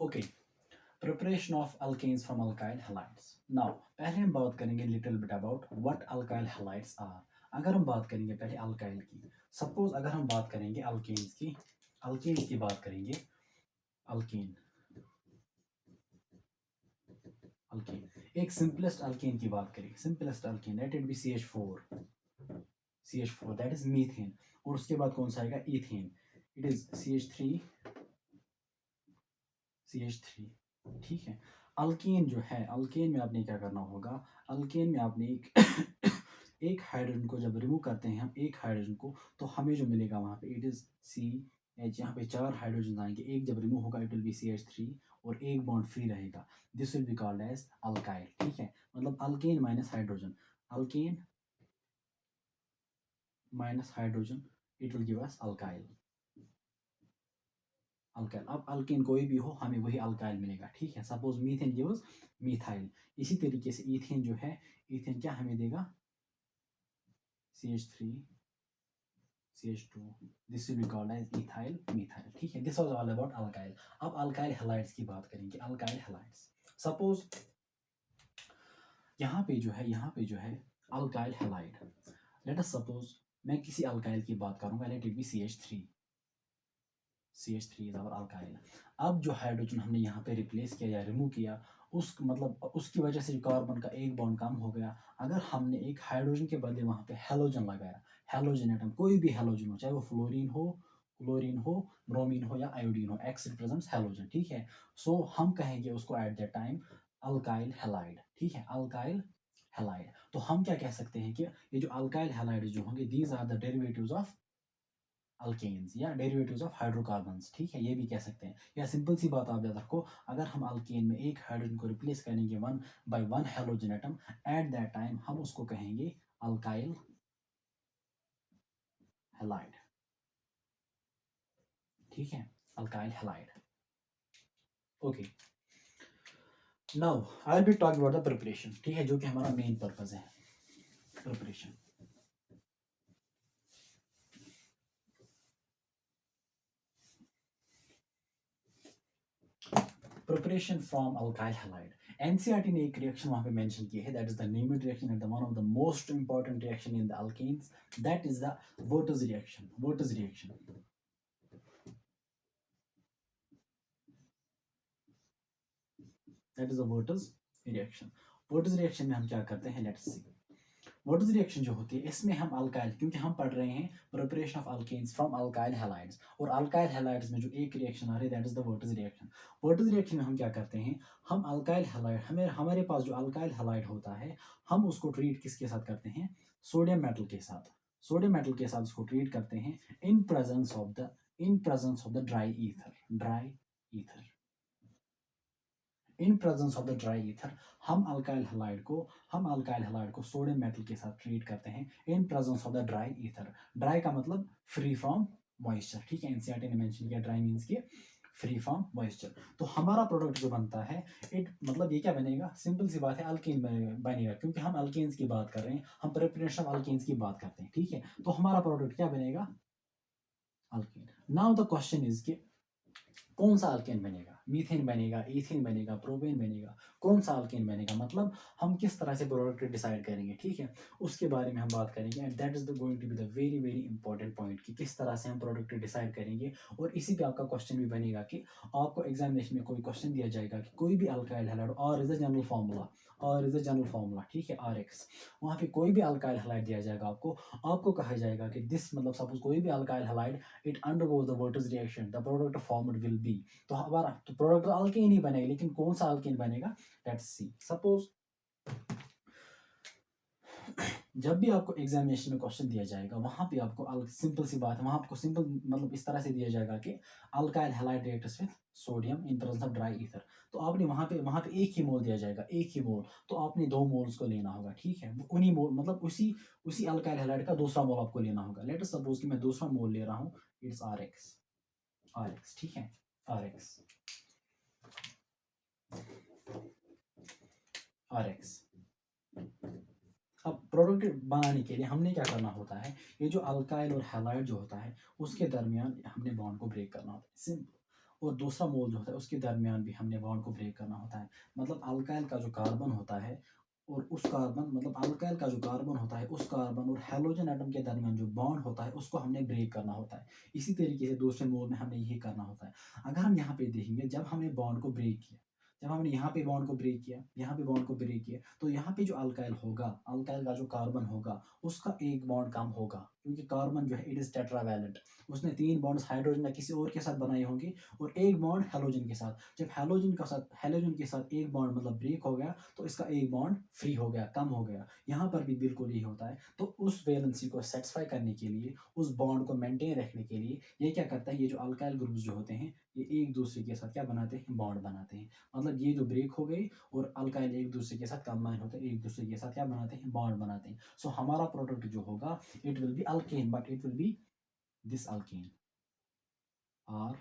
Okay, preparation of alkanes from alkyl halides. Now पहले हम बात करेंगे little bit about what alkyl halides are. अगर हम बात करेंगे पहले अल्काइल की, सपोज अगर हम बात करेंगे अल्केन्स की बात करेंगे। अल्केन अल्केन एक सिंपलेस्ट अल्केन की बात करें, simplest alkane late it B CH4 that is methane. और उसके बाद कौन सा आएगा? इथेन। इट इज CH3 ठीक है। अल्केन जो है, अल्केन में आपने क्या करना होगा? अल्केन में आपने एक एक हाइड्रोजन को जब रिमूव करते हैं हम एक हाइड्रोजन को, तो हमें जो मिलेगा वहां पे इट इज CH। यहाँ पे 4 हाइड्रोजन आएंगे, एक जब रिमूव होगा इट विल बी CH3 और एक बॉन्ड फ्री रहेगा। This will be called as alkyl. ठीक है, मतलब alkane minus hydrogen, alkane minus hydrogen, it will give us alkyl. Alkyl, अब अल्केन कोई भी हो हमें वही अल्काइल मिलेगा। ठीक है, सपोज मीथेन गिव्स मिथाइल। इसी तरीके से ईथेन जो है, ईथेन क्या हमें देगा? CH3 CH2। This will be called as ethyl methyl. ठीक है, this was all about alkyl. अब अल्काइल हैलाइड्स की बात करेंगे। अल्काइल हैलाइड्स, सपोज यहाँ पे जो है alkyl halide, let us suppose मैं किसी अल्काइल की बात करूंगा, let it be CH3 is our alkyl. अब जो हाइड्रोजन हमने यहाँ पे रिप्लेस किया या रिमूव किया, उस मतलब उसकी वजह से जो कार्बन का एक बॉन्ड कम हो गया। अगर हमने एक हाइड्रोजन के बदले वहाँ पे हेलोजन लगाया, हेलोजन एटम, कोई भी हेलोजन हो, चाहे वो फ्लोरीन हो, क्लोरीन हो, ब्रोमीन हो या आयोडीन हो, एक्स रिप्रेजेंट्स हेलोजन। ठीक है, सो हम कहेंगे उसको eight that time alkyl halide. ठीक है, अल्काइल हैलाइड। तो हम क्या कह सकते हैं कि ये जो अल्काइल हैलाइड जो होंगे, these are the derivatives of alkanes या डेरिवेटिव्स ऑफ हाइड्रोकार्बन्स। ठीक है, ये भी कह सकते हैं। या सिंपल सी बात आप याद रखो, अगर हम अल्केन में एक हाइड्रोजन को रिप्लेस करेंगे one by one halogen atom, at that time हम उसको कहेंगे अल्काइल हैलाइड। ठीक है, alkyl halide. Okay, now I will be talking about the preparation. ठीक है, जो कि हमारा मेन पर्पज है, preparation. Preparation from alkyl halide. NCERT ने एक रिएक्शन वहां पे मेंशन की है, दैट इज द नीमिड reaction and the one of the most important reaction in the alkanes, that is the वोटर्स रिएक्शन। वोटर्स रिएक्शन, दैट इज द वोटर्स रिएक्शन। वोटर्स रिएक्शन में हम क्या करते हैं, लेट्स सी। वोटर्स रिएक्शन जो होती है, इसमें हम अल्काइल, क्योंकि हम पढ़ रहे हैं preparation of alkanes from alkyl halides, और अल्काइल हैलाइड्स में जो एक रिएक्शन आ रही है दैट इज द वोटर्स रिएक्शन। वोटर्स रिएक्शन में हम क्या करते हैं, हम अल्काइल हैलाइड, हमारे पास जो अल्काइल हैलाइड होता है, हम उसको ट्रीट किसके साथ करते हैं? सोडियम मेटल के साथ। सोडियम मेटल के साथ उसको ट्रीट करते हैं इन presence of the dry ether. In presence of the dry ether हम अल्काइल हैलाइड को सोडियम मेटल के साथ ट्रीट करते हैं इन presence of the dry ether. Dry का मतलब फ्री फ्रॉम मॉइस्चर। ठीक है, एनसीईआरटी ने मेंशन किया ड्राई मींस के फ्री फ्रॉम मॉइस्चर। तो हमारा प्रोडक्ट जो बनता है, इट मतलब ये क्या बनेगा? सिंपल सी बात है, अल्केन बनेगा, क्योंकि हम अल्केन्स की बात कर रहे हैं, हम प्रिपरेशन ऑफ अल्केन्स की बात करते हैं। ठीक है, तो हमारा प्रोडक्ट क्या बनेगा? Alkane. Now the question is कि कौन सा अल्केन बनेगा? मीथेन बनेगा, इथेन बनेगा, प्रोपेन बनेगा, कौन सा अल्केन बनेगा? मतलब हम किस तरह से प्रोडक्ट डिसाइड करेंगे। ठीक है, उसके बारे में हम बात करेंगे, and that is the going to be the very very important point कि किस तरह से हम प्रोडक्ट डिसाइड करेंगे। और इसी पे आपका क्वेश्चन भी बनेगा कि आपको एग्जामिनेशन में कोई क्वेश्चन दिया जाएगा कि कोई भी अल्काइल हैलाइड, और इज अ जनरल फार्मूला, ठीक है, RX। वहाँ पे कोई भी अल्काइल हैलाइड दिया जाएगा आपको कहा जाएगा कि दिस, मतलब सपोज कोई भी alkyl halide, it undergoes the what reaction, the product formed will be. तो हमारा तो प्रोडक्ट तो अल्केन ही बनेगा, लेकिन कौन सा अल्केन बनेगा? Let's see. सपोज जब भी आपको एग्जामिनेशन में क्वेश्चन दिया जाएगा, वहां पे आपको सिंपल सी बात है, वहां आपको सिंपल मतलब इस तरह से दिया जाएगा कि alkyl halide reacts with sodium in presence of dry ether. तो आपने वहां पे एक ही मोल दिया जाएगा, एक ही मोल, तो आपने 2 मोल्स को लेना होगा। ठीक है, उन्हीं मोल, मतलब उसी उसी अल्काइल हैलाइड का दूसरा मोल आपको लेना होगा। लेट अस सपोज कि मैं दूसरा मोल ले रहा हूँ, इट्स RX। ठीक है, RX RX। अब प्रोडक्ट बनाने के लिए हमने क्या करना होता है, ये जो अल्काइल और हैलाइड जो होता है, उसके दरमियान हमने बॉन्ड को ब्रेक करना होता है। सिंपल, और दूसरा मोल जो होता है उसके दरमियान भी हमने बॉन्ड को ब्रेक करना होता है। मतलब अल्काइल का जो कार्बन होता है और उस कार्बन मतलब अल्काइल का जो कार्बन होता है उस कार्बन और हैलोजन एटम के दरमियान जो बॉन्ड होता है उसको हमने ब्रेक करना होता है। इसी तरीके से दूसरे मोल में हमने यही करना होता है। अगर हम यहाँ पे देखेंगे जब हमने बॉन्ड को ब्रेक किया, जब हमने यहाँ पे बॉन्ड को ब्रेक किया, यहाँ पे बॉन्ड को ब्रेक किया, तो यहाँ पे जो अल्काइल होगा, अल्काइल का जो कार्बन होगा उसका एक बॉन्ड कम होगा, क्योंकि कार्बन जो है इट इज टेट्रावैलेंट। उसने 3 बॉन्ड्स हाइड्रोजन या किसी और के साथ बनाए होंगे और एक बॉन्ड हैलोजन के साथ। जब हैलोजन के साथ एक बॉन्ड मतलब ब्रेक हो गया तो इसका एक बॉन्ड फ्री हो गया, कम हो गया। यहाँ पर भी बिल्कुल यही होता है। तो उस वैलेंसी को सेटिस्फाई करने के लिए, उस बॉन्ड को मेंटेन रखने के लिए ये क्या करता है, ये जो अल्काइल ग्रुप्स जो होते हैं ये एक दूसरे के साथ क्या बनाते हैं, बॉन्ड बनाते हैं। मतलब ये जो ब्रेक हो गई और अल्काइल एक दूसरे के साथ कंबाइन होते हैं, एक दूसरे के साथ क्या बनाते हैं, बॉन्ड बनाते हैं। सो हमारा प्रोडक्ट जो होगा it will be alkane, but it will be this alkane, R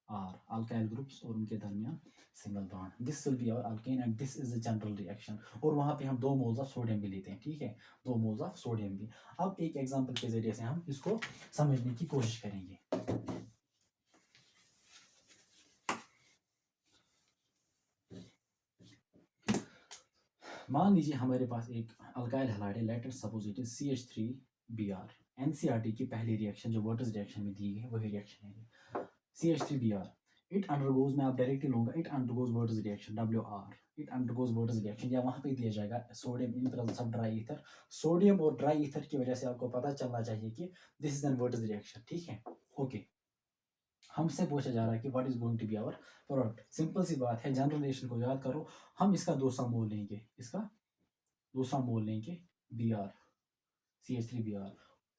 R alkyl groups और उनके दरमियान single bond. This will be our alkane and this is the general reaction. और वहाँ पे हम 2 मोल्स ऑफ सोडियम भी लेते हैं, ठीक है, 2 मोल्स ऑफ सोडियम भी। अब एक एग्जांपल के जरिए से हम इसको समझने की कोशिश करेंगे। मान लीजिए हमारे पास एक अल्काइल हैलाइड है, late us suppose it is CH3Br। NCERT की पहली रिएक्शन जो वर्टस रिएक्शन में दी गई है वही रिएक्शन है CH3Br। इट अंडरगोज, मैं आप डायरेक्टली लूंगा, it undergoes Wurtz reaction WR। It undergoes Wurtz reaction, या वहां पे दिया जाएगा sodium in presence of dry ether. Sodium और ड्राई ईथर की वजह से आपको पता चलना चाहिए कि this is an Wurtz reaction, ठीक है, ओके। हमसे पूछा जा रहा है कि what is going to be our product. Simple सी बात है, जनरल रिएक्शन को याद करो। हम इसका दूसरा मोल लेंगे, इसका दूसरा मोल लेंगे Br, CH3Br।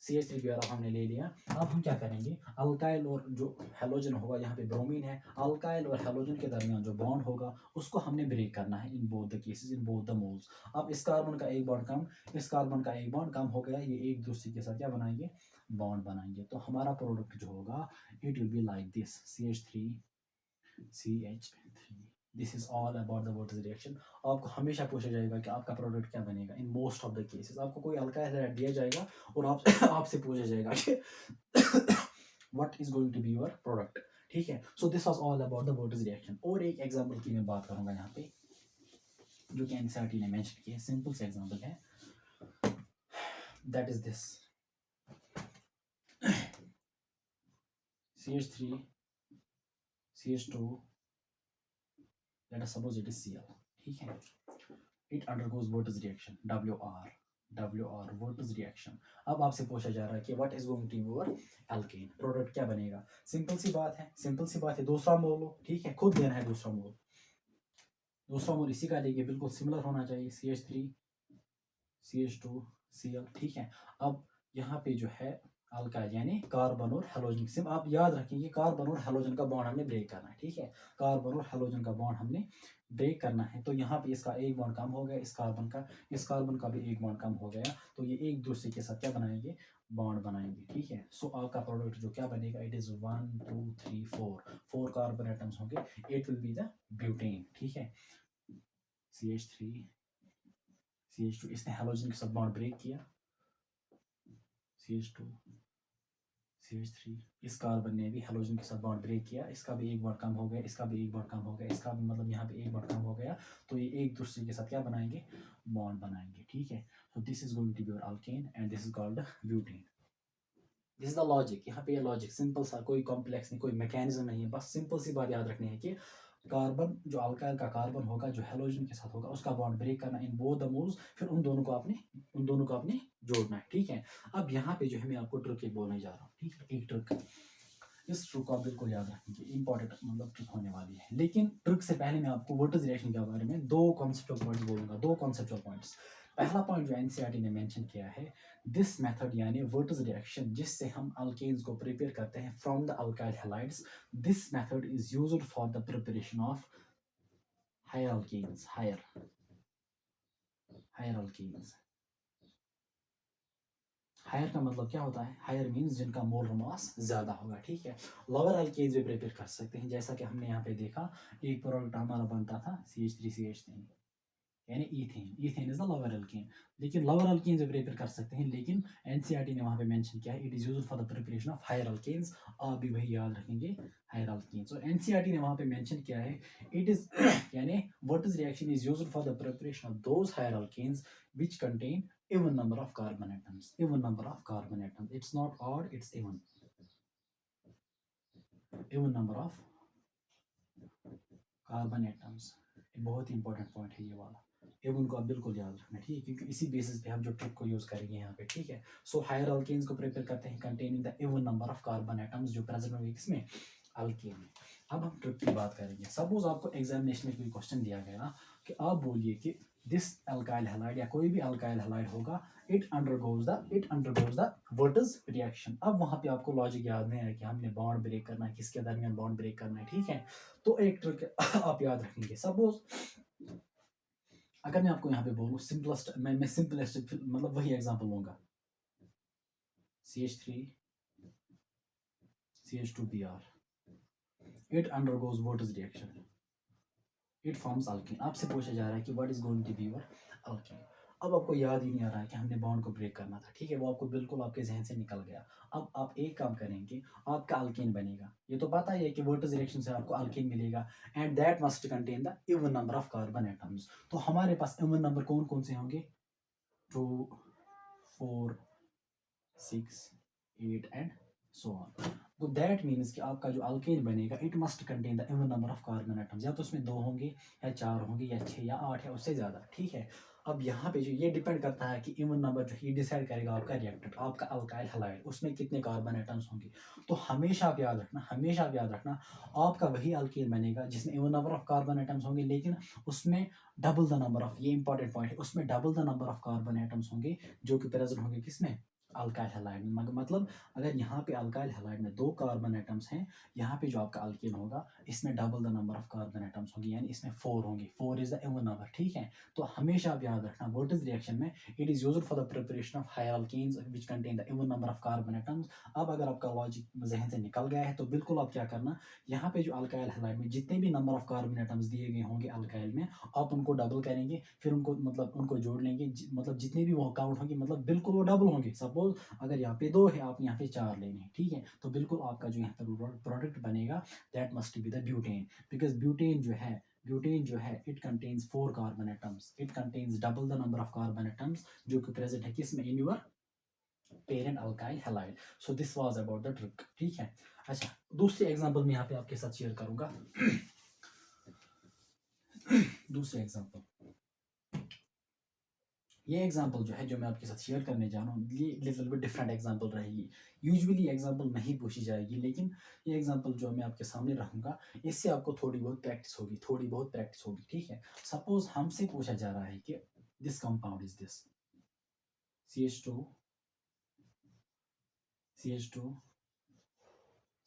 CH3Br हमने ले लिया। अब हम क्या करेंगे, अल्काइल और जो हैलोजन होगा, यहाँ पे ब्रोमीन है, अल्काइल और हैलोजन के दरमियान जो बॉन्ड होगा उसको हमने ब्रेक करना है in both the cases, in both the moles. अब इस कार्बन का एक बॉन्ड कम, इस कार्बन का एक बॉन्ड कम हो गया, ये एक दूसरे के साथ क्या बनाएंगे, बॉन्ड बनाएंगे। तो हमारा प्रोडक्ट जो होगा it will be like this, CH3 this is all about the वाटर रिएक्शन। आपको हमेशा पूछा जाएगा कि आपका प्रोडक्ट क्या बनेगा। In most of the cases आपको कोई अल्काइल हैलाइड दिया जाएगा और आप आपसे पूछा जाएगा कि what is going to be your product, ठीक है। So this was all about the वाटर रिएक्शन। और एक एग्जांपल की मैं बात करूंगा यहाँ पे जो कि एनसीईआरटी ने मेंशन किया है, सिंपल सा एग्जांपल है, that is this CH3 CH2, let us suppose it is Cl, ठीक है। It undergoes Wertz reaction WR Wertz reaction। अब आपसे पूछा जा रहा है कि what is going to be your alkane, product क्या बनेगा। सिंपल सी बात है, सिंपल सी बात है, दूसरा मोल लो, ठीक है, खुद देना है दूसरा मोल। दूसरा मोल इसी का लेके बिल्कुल सिमिलर होना चाहिए, CH3 CH2 Cl, ठीक है। अब यहाँ पे जो है अल्काइल यानी कार्बन और हैलोजन, सिर्फ आप याद रखेंगे कार्बन और हैलोजन का बॉन्ड हमने ब्रेक करना है, ठीक है, कार्बन और हैलोजन का बॉन्ड हमने ब्रेक करना है। तो यहाँ पे इसका एक बॉन्ड कम हो गया, इस कार्बन का भी एक बॉन्ड कम हो गया, तो ये एक दूसरे के साथ क्या बनाएंगे, बॉन्ड बनाएंगे, ठीक है। सो आपका प्रोडक्ट जो क्या बनेगा, इट इज 1 2 3 4 कार्बन एटम्स होंगे, it will be the butane, ठीक है। CH3 CH2, इसने हैलोजन के साथ बॉन्ड ब्रेक किया, CH2 CH3, इस कार्बन ने भी हैलोजन के साथ बॉन्ड ब्रेक किया, इसका भी एक बॉन्ड कम हो गया, इसका भी एक बॉन्ड कम हो गया, इसका भी मतलब यहाँ पे एक बॉन्ड कम हो गया, तो ये एक दूसरे के साथ क्या बनाएंगे, बॉन्ड बनाएंगे, ठीक है। So this is going to be your alkane and this is called butane. This is the logic, यहाँ पे ये लॉजिक सिंपल सा, कोई कॉम्प्लेक्स नहीं, कोई मैकेनिज्म नहीं है, बस सिंपल सी बात याद रखनी है कि कार्बन जो अल्काइल का कार्बन होगा जो हैलोजन के साथ होगा उसका बॉन्ड ब्रेक करना इन बोथ द मोल्स, फिर उन दोनों को आपने जोड़ना है, ठीक है। अब यहाँ पे जो है मैं आपको ट्रिक एक बोलने जा रहा हूँ, ठीक है, एक ट्रिक। इस ट्रिक को आप बिल्कुल याद रखेंगे, इंपॉर्टेंट मतलब ट्रिक होने वाली है। लेकिन ट्रिक से पहले मैं आपको वर्टस रिएक्शन के बारे में 2 कॉन्सेप्चुअल पॉइंट्स बोलूंगा, 2 कॉन्सेप्चुअल पॉइंट्स। पहला पॉइंट जो एनसीईआरटी ने मेंशन किया है, दिस मेथड यानी वर्टस रिएक्शन जिससे हम अल्केन्स को प्रिपेयर करते हैं from the alkyl halides, this method is used for the preparation of higher alkanes, higher alkanes. Higher का मतलब क्या होता है, हायर मींस जिनका मोलर मास ज्यादा होगा, ठीक है। लोअर अल्केन्स भी प्रिपेयर कर सकते हैं, जैसा कि हमने यहाँ पे देखा एक प्रोडक्ट हमारा बनता था CH3CH3, यानी ethane. Ethane is the lower alkane. लेकिन लोअर अल्केन जब प्रिपेयर कर सकते हैं, लेकिन एनसीईआरटी ने वहाँ पे मेंशन किया है it is used for the preparation of higher alkanes. आप भी वही याद रखेंगे, हायर अल्केन्स। और एनसीईआरटी ने वहाँ पे मेंशन किया है इट इज यानी what is reaction is used for the preparation of those higher alkanes which contain even number of carbon atoms. Even number of carbon atoms. It's not odd, it's even. Even number of carbon atoms. बहुत ही important point है ये वाला। Avon को आप बिल्कुल याद रखना, ठीक है, क्योंकि इसी बेसिस पे हम जो ट्रिक को यूज करेंगे यहाँ पे, ठीक है। सो हायर अल्केन्स को प्रिपेयर करते हैं containing the even number of carbon atoms जो प्रेजेंट होंगे किसमें, अल्केन में। अब हम ट्रिक की बात करेंगे। सपोज आपको एग्जामिनेशन में कोई क्वेश्चन दिया गया कि आप बोलिए कि दिस अल्काइल हैलाइड या कोई भी अल्काइल हैलाइड होगा, it undergoes the what is reaction. अब वहां पे आपको लॉजिक याद नहीं है कि हमने बॉन्ड ब्रेक करना है, किसके दरमियान बॉन्ड ब्रेक करना है, ठीक है। तो एक ट्रिक आप याद रखेंगे। सपोज अगर मैं आपको यहाँ पे बोलूँ सिंपलेस्ट, मैं सिंपलेस्ट मतलब वही एग्जांपल लूंगा, CH3 CH2Br, it undergoes what is reaction, it forms alkene। आपसे पूछा जा रहा है कि what is going to be your alkene। अब आपको याद ही नहीं आ रहा है कि हमने बॉन्ड को ब्रेक करना था, ठीक है, वो आपको बिल्कुल आपके जहन से निकल गया। अब आप एक काम करेंगे, आपका अल्केन बनेगा। ये तो पता ही है कि व्हाट इज रिएक्शन से आपको अल्केन मिलेगा and that must contain the even number of carbon atoms. तो हमारे पास इवन नंबर कौन कौन से होंगे, 2 4 6 8 एंड सो ऑन। तो दैट मीन्स कि आपका जो अल्केन बनेगा it must contain the even number of carbon atoms. या तो उसमें 2 होंगे या 4 होंगे या 6 या 8 या उससे ज़्यादा, ठीक है। अब यहाँ पे जो ये डिपेंड करता है कि इवन नंबर जो ये डिसाइड करेगा आपका रिएक्टेंट, आपका अल्काइल हैलाइड, उसमें कितने कार्बन एटम्स होंगे। तो हमेशा आप याद रखना, हमेशा आप याद रखना, आपका वही अल्केन बनेगा जिसमें even number of carbon atoms होंगे, लेकिन उसमें डबल द नंबर ऑफ, ये इंपॉर्टेंट पॉइंट है, उसमें double the number of carbon atoms होंगे जो कि प्रेजेंट होंगे किसमें, अल्काइल हैलाइड में। मतलब अगर यहाँ पे अल्काइल हैलाइड में 2 कार्बन एटम्स हैं, यहाँ पे जो आपका अल्केन होगा इसमें double the number of carbon atoms होंगे, यानी इसमें 4 होंगे। 4 इज द इवन नंबर, ठीक है। तो हमेशा आप याद रखना व्हाट इज रिएक्शन में it is used for the preparation of higher alkanes which contain the even number of carbon atoms. अब अगर आपका लॉजिक जहन से निकल गया है तो बिल्कुल आप क्या करना, यहाँ पे जो अल्काइल हैलाइड में जितने भी नंबर ऑफ कार्बन एटम्स दिए गए होंगे अल्काइल में, आप उनको डबल करेंगे, फिर उनको मतलब उनको जोड़ लेंगे, मतलब जितने भी वो काउंट होंगे मतलब बिल्कुल वो डबल होंगे। सपोज अगर यहाँ पे 2 है, आप यहाँ पे 4 लेने हैं, ठीक है। तो बिल्कुल आपका जो यहाँ पर प्रोडक्ट बनेगा that must be the butane, because butane जो है it contains 4 carbon atoms, it contains double the number of carbon atoms जो कि प्रेजेंट है किसमें, in your parent alkyl halide. So this was about the trick, ठीक है। अच्छा, दूसरी एग्जांपल मैं यहाँ पे आपके साथ शेयर करूंगा। दूसरे एग्जांपल, ये एग्जांपल जो है जो मैं आपके साथ शेयर करने जा रहा हूँ, ये लिटिल बिट डिफरेंट एग्जांपल रहेगी। यूजुअली एग्जांपल नहीं पूछी जाएगी, लेकिन ये एग्जांपल जो मैं आपके सामने रखूंगा इससे आपको थोड़ी बहुत प्रैक्टिस होगी, ठीक है। सपोज हमसे पूछा जा रहा है कि this compound is this CH2 CH2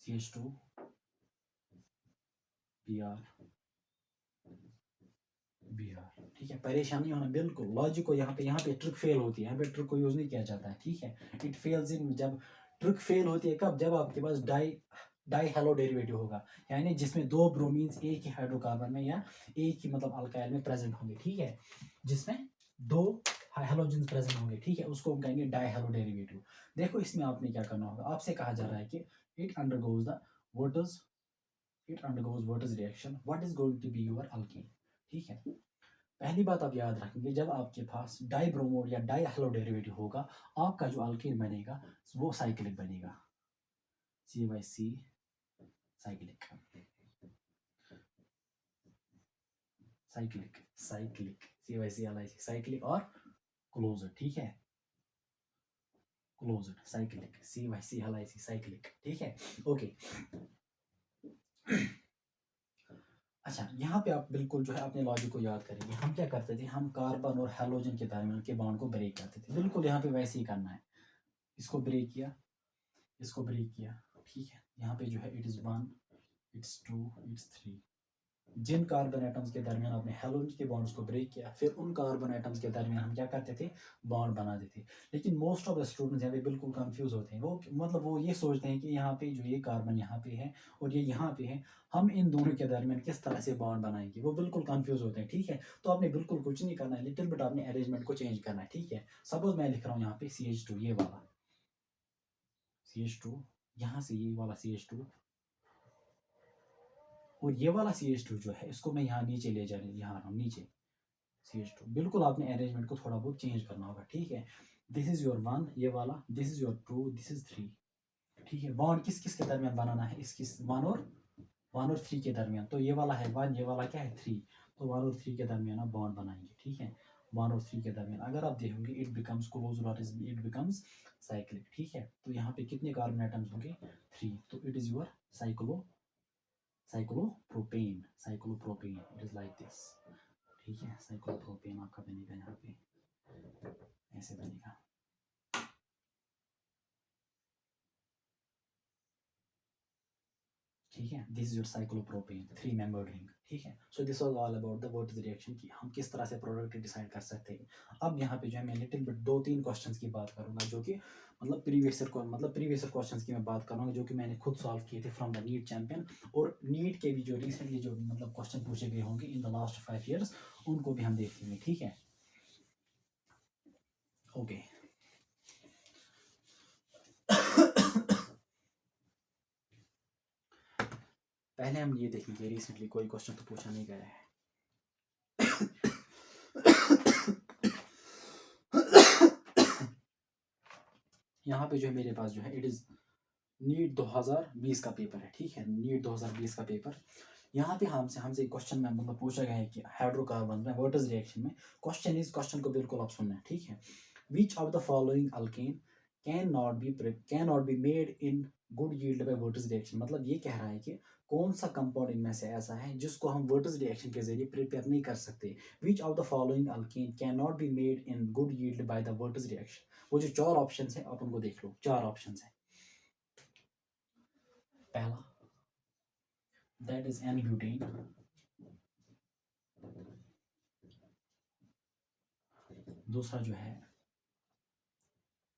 CH2 Br, ठीक है। परेशान नहीं होना, बिल्कुल लॉजिक को यहाँ पे ट्रिक फेल होती है, यहाँ पे ट्रिक को यूज नहीं किया जाता है, ठीक है। इट फेल्स इन, जब ट्रिक फेल होती है कब, जब आपके पास डाई हेलो डेरिवेटिव होगा, यानी जिसमें 2 ब्रोमीन्स एक ही हाइड्रोकार्बन में या एक ही मतलब अल्काइल में प्रेजेंट होंगे, ठीक है, जिसमें 2 हेलोजन प्रेजेंट होंगे, ठीक है, उसको हम कहेंगे डाई हेलो डेरिवेटिव। देखो इसमें आपने क्या करना होगा, आपसे कहा जा रहा है कि it undergoes the what is reaction, what is going to be your alkane, ठीक है। पहली बात आप याद रखेंगे, जब आपके पास डाई ब्रोमोड या डाई हेलो डेरिवेटिव होगा, आपका जो अल्केन बनेगा वो साइक्लिक बनेगा, CYC cyclic, CYC LIC cyclic, और क्लोज्ड, ठीक है, closed cyclic, CYC LIC cyclic, ठीक है, ओके। अच्छा, यहाँ पे आप बिल्कुल जो है अपने लॉजिक को याद करेंगे। हम क्या करते थे, हम कार्बन और हेलोजन के दरमियान के बॉन्ड को ब्रेक करते थे, बिल्कुल यहाँ पे वैसे ही करना है। इसको ब्रेक किया, इसको ब्रेक किया, ठीक है। यहाँ पे जो है इट इज 1, इट्स 2, इट्स 3, जिन कार्बन एटम्स के दरमियान आपने हेलोजन के बॉन्ड्स को ब्रेक किया, फिर उन कार्बन एटम्स के दरमियान हम क्या करते थे, बॉन्ड बनाते थे। लेकिन मोस्ट ऑफ द स्टूडेंट्स यहाँ पे बिल्कुल कंफ्यूज होते हैं, वो मतलब वो ये सोचते हैं कि यहाँ पे जो ये कार्बन यहाँ पे है और ये यहाँ पे है, हम इन दोनों के दरमियान किस तरह से बॉन्ड बनाएंगे, वो बिल्कुल कंफ्यूज होते हैं। ठीक है, तो आपने बिल्कुल कुछ नहीं करना है, लिटिल बिट आपने अरेंजमेंट को चेंज करना है। ठीक है, सपोज मैं लिख रहा हूँ यहाँ पे CH2, ये वाला CH2, यहाँ से ये वाला CH2 और ये वाला CH2 जो है इसको मैं यहाँ नीचे ले जा रही हूँ, यहाँ नीचे CH2। बिल्कुल आपने अरेंजमेंट को थोड़ा बहुत चेंज करना होगा। ठीक है, दिस इज योर 1 ये वाला, this is your 2, this is 3। ठीक है, बॉन्ड किस किस के दरमियान बनाना है, इसकी 1 और 3 के दरमियान। तो ये वाला है 1, ये वाला क्या है 3, तो 1 और 3 के दरमियान आप बॉन्ड बनाएंगे। ठीक है, 1 और 3 के दरमियान अगर आप देखोगे इट बिकम्स क्लोज और इट बिकम्स साइक्लिक। ठीक है, तो यहाँ पे कितने कार्बन आइटम्स होंगे, 3, तो it is your cyclopropane it is like this. ठीक है, साइक्लोप्रोपेन आपका बनेगा यहाँ पे ऐसे बनेगा। ठीक है, this is your cyclopropane 3 membered ring. ठीक है, so this was all about the what is reaction की हम किस तरह से प्रोडक्ट डिसाइड कर सकते हैं। अब यहाँ पे जो है मैं लिटिल बिट 2-3 क्वेश्चंस की बात करूंगा, जो कि प्रीवियसर क्वेश्चंस की मैं बात करूंगा, जो कि मैंने खुद सॉल्व किए थे फ्रॉम द नीट चैंपियन। और नीट के भी जो रिसेंटली जो क्वेश्चन पूछे गए होंगे इन द लास्ट 5 ईयर्स, उनको भी हम देख लेंगे। ठीक है, ओके। पहले हम ये देखेंगे रिसेंटली कोई क्वेश्चन तो पूछा नहीं गया है। यहाँ पे जो है मेरे पास जो है इट इज नीट 2020 का पेपर है। ठीक है, नीट 2020 का पेपर। यहाँ पे हमसे क्वेश्चन में पूछा गया है कि हाइड्रोकार्बन में व्हाट इज रिएक्शन में। क्वेश्चन को बिल्कुल आप सुनना है। ठीक है, which of the following alkane can not be made in good yield by Wurtz reaction. मतलब ये कह रहा है कि कौन सा कंपाउंड इनमें से ऐसा है जिसको हम वर्टिस रिएक्शन के जरिए प्रिपेयर नहीं कर सकते। Which of the following alkane can not be made in good yield by the Wurtz reaction. वो जो 4 ऑप्शन है आप उनको देख लो, 4 ऑप्शन है। पहला दैट इज एन ब्यूटेन, दूसरा जो है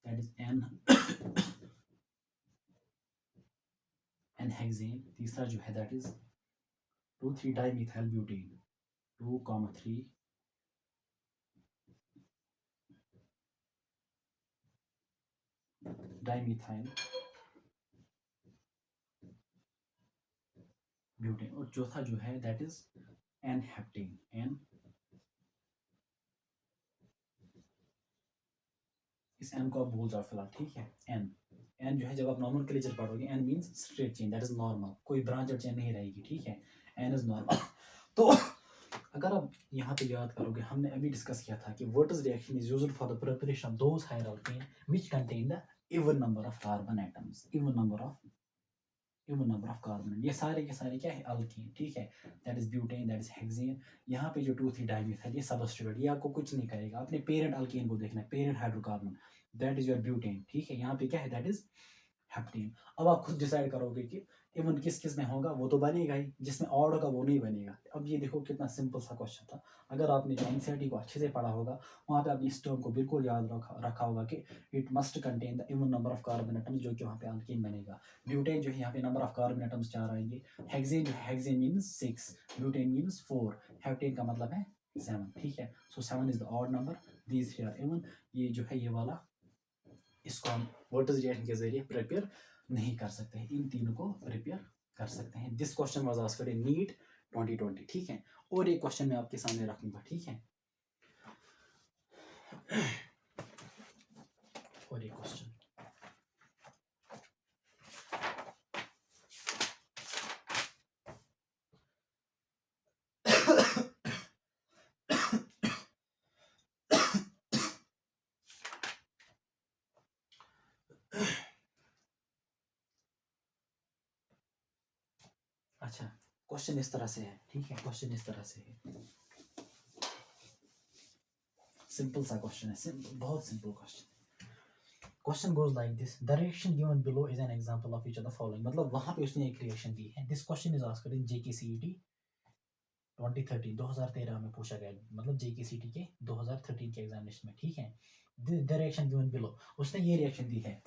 दैट इज एन हेक्सेन, तीसरा जो है that is 2,3 dimethyl butane, 2,3 dimethyl butane, और चौथा जो है that is N heptane, N. इस एन को आप भूल जाओ फिलहाल। ठीक है, एन जो है जब आप नॉर्मल क्लेचर पढ़ोगे N means straight chain, that is normal, कोई ब्रांच चेन नहीं रहेगी। ठीक है, एन इज नॉर्मल। तो अगर आप यहाँ पे याद करोगे हमने अभी डिस्कस किया था कि what is reaction is used for the preparation of those higher alkane which contain the even number of carbon atoms, even number of carbon. ये सारे के सारे क्या है, अल्कीन। ठीक है, that is butane, that is hexane. यहाँ पे जो 2,3 डाइमिथाइल ये सबस्टिट्यूट, ये आपको कुछ नहीं करेगा, अपने पेरेंट अल्कीन को देखना है, parent hydrocarbon, that is your butane. ठीक है, यहाँ पे क्या है, दैट इज हेप्टेन। अब आप खुद डिसाइड करोगे कि इवन किस किस में होगा, वो तो बनेगा ही, जिसमें ऑड होगा वो नहीं बनेगा। अब ये देखो कितना सिंपल सा क्वेश्चन था। अगर आपने जो एनसीईआरटी को अच्छे से पढ़ा होगा वहाँ पे आपने इस टर्म को बिल्कुल याद रखा होगा कि it must contain the even number of carbon atoms, जो कि वहाँ पे अल्कीन बनेगा। ब्यूटेन जो है यहाँ पे नंबर ऑफ कार्बन एटम्स 4 आएंगे। हेक्सेन जो है, hexane means 6, butane means 4, heptane का मतलब है 7। ठीक है, so 7 is the odd number, these 3 are even. ये जो है ये वाला, इसको हम वर्टिस रिएक्शन के जरिए प्रिपेयर नहीं कर सकते हैं, इन तीनों को प्रिपेयर कर सकते हैं। This question was asked in NEET 2020। ठीक है, और एक क्वेश्चन मैं आपके सामने रखूंगा। ठीक है, और एक क्वेश्चन अच्छा, क्वेश्चन इस तरह से है। ठीक है, क्वेश्चन इस तरह से है, सिंपल सा क्वेश्चन है, सिंपल, बहुत simple question. Question goes like this, the reaction given below is an example of each of the following. मतलब वहां पे उसने एक रिएक्शन दी है। This question is asked in JKCET 2013 में पूछा गया, मतलब JKCT के 2013 के एग्जामिनेशन में, ठीक है। द रिएक्शन गिवन बिलो, उसने ये रिएक्शन दी है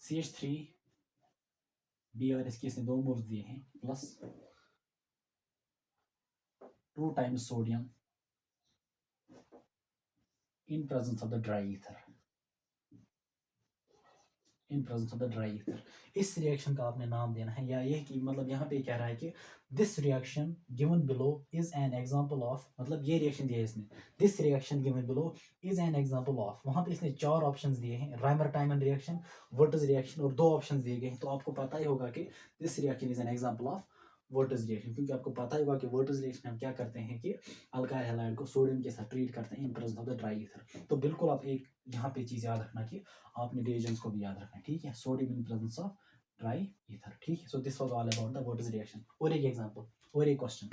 CH3Br, इसके इसने 2 मोल्स दिए हैं, plus 2 times sodium in presence of the dry ether, in presence of the dry ether. इस रिएक्शन का आपने नाम देना है, या ये कि मतलब यहाँ पे कह रहा है कि this reaction given below is an example of, मतलब ये रिएक्शन दिया है इसने, this reaction given below is an example of, वहाँ पे इसने 4 ऑप्शंस दिए हैं, राइमर टाइमन रिएक्शन, वर्टज रिएक्शन, और 2 ऑप्शंस दिए गए हैं। तो आपको पता ही होगा कि this reaction is an example of Wurtz reaction, क्योंकि आपको पता ही होगा कि वर्टज रिएक्शन हम क्या करते हैं कि अल्काइल हैलाइड को सोडियम के साथ ट्रीट करते हैं इन presence of the dry ether. तो बिल्कुल आप एक यहाँ पे चीज़ याद रखना कि आपने रिएजेंट्स को भी याद रखना है, ठीक है। Sodium in presence of dry ether, ठीक है। So this was all about the Wurtz reaction. और एक एग्जांपल और एक क्वेश्चन,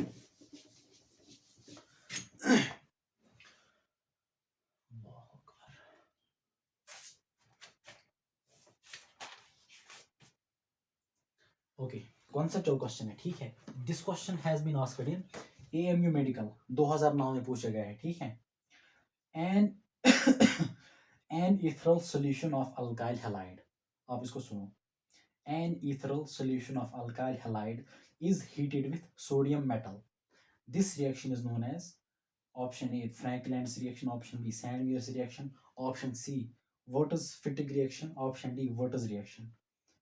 ओके, कॉन्सेप्चुअल क्वेश्चन है, ठीक है। This question has been asked in AMU medical 2009 में पूछा गया है, ठीक है। An an ethereal solution of alkyl halide, आप इसको सुनो, an ethereal solution of alkyl halide is heated with sodium metal. This reaction is known as option A Frankland's reaction, option B Sandmeyer's reaction, option C Wertz-Fittig reaction, option D Wertz reaction.